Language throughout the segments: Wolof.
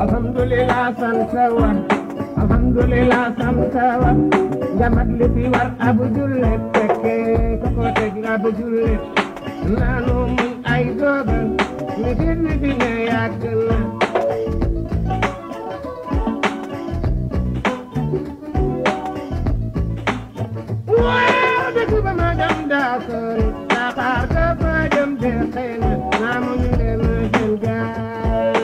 Alhamdulillah santawa, alhamdulillah santawa. Jamat li fi war abu julle fekke ko teg abu julle nanu muñ ay dogal mi fi ne yàgg na. Waaw dëgg ba ma dem daa sori Dakar ka fa dem de xëy na naa muñ dem seen gaal.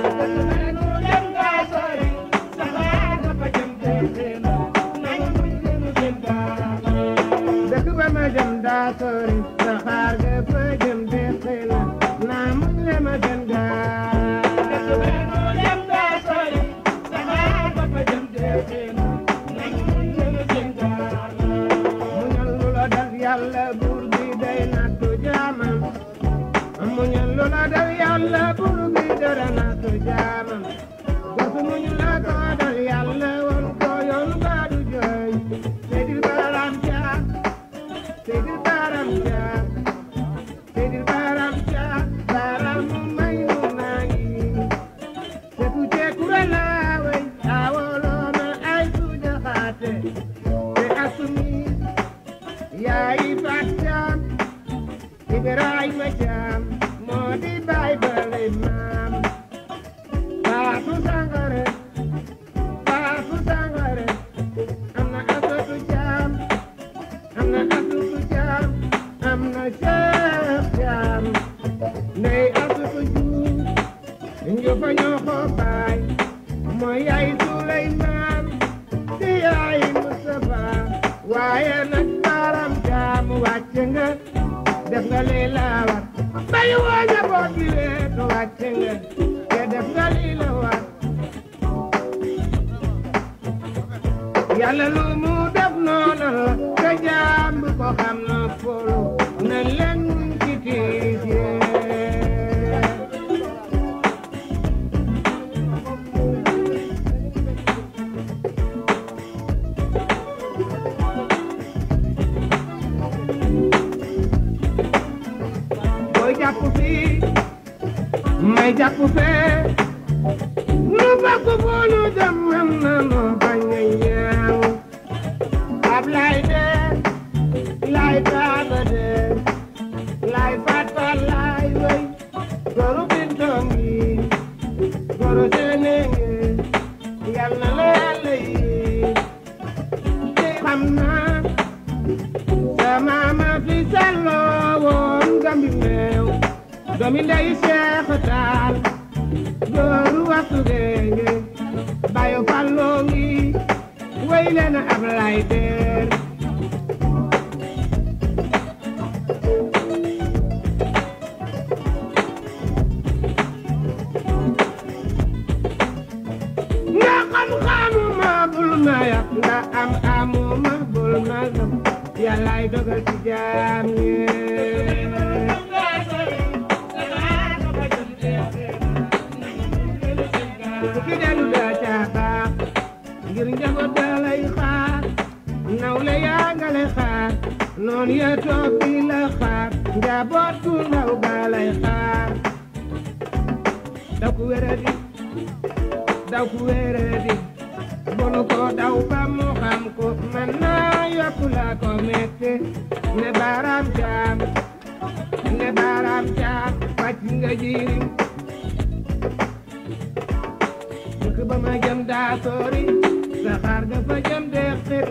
Sorry, Dakar ga fa jëm de xëy na naa muñ le ma gën gaa. Dem daa sori, Dakar ga fa jëm de xëy na naa muñ le ma gën gaa. Muñal lu la dal Yàlla buur bi day nattu jaamam. Muñal lu la dal Yàlla buur bi dara nattu jaamam. Gasu muñ la ko dal Yàlla won ko yoon ba du jooy. Seydil Baram Caam, Seydil Baram Caam, Seydil Baram Caam, Baram may nu nangi. Setu cekura laaway, awolona ay suja xaate. Te asumi, yaayi Fat Caam, Ibrahima Caam, moo di baay bale maam. Faatu Sangare, Faatu Sangare, am na Asatu Caam, am na Asutu Caam, am na Cheikh Caam, ndey Asutu Juuf, njufa ñoo ko baay, mooy yaay Suleymaan, di yaay Mustafa, waaye nag Baram Caam wàcc nga, def nga lii la war, bay woo njaboot gi leen wàcc nga, te def nga lii la war. Yàlla lu mu def noonu la te jaam bu ko xam na folo na leen muñ ci tiis yee. Booy jàpp fii may jàpp fee nu bokk fu nu dem am na noo bañ a ñaaw. Ablaay de laay Baaba de laay Faat Faal laay wey goru bintoom yi goru senenge yal na la Yàlla yi. Xam naa sa maama fi salloo woon gambi meew doomi ndey Seex Taal goru waxtu genge bayo falloo ngi wey leen Ablaay deer. Nga xam-xamuma bul ma yàq nga am amuma bul ma gëm Yàllaay dogal ci jaam ñi. Ku fi dellu daa caa baax ngir njaboot daa lay xaar nawle yaa nga lay xaar noonu ya toog di la xaar njaboot ku ndaw gaa lay xaar. Daw ku wéradi daw ku wéradi bonu ko daw ba mu xam ko man naa yokku la ko metti ne Baram Caam ne Baram Caam wàcc nga jirim. Dëkk ba ma jëm daa sori saxaar ga fa jëm de xir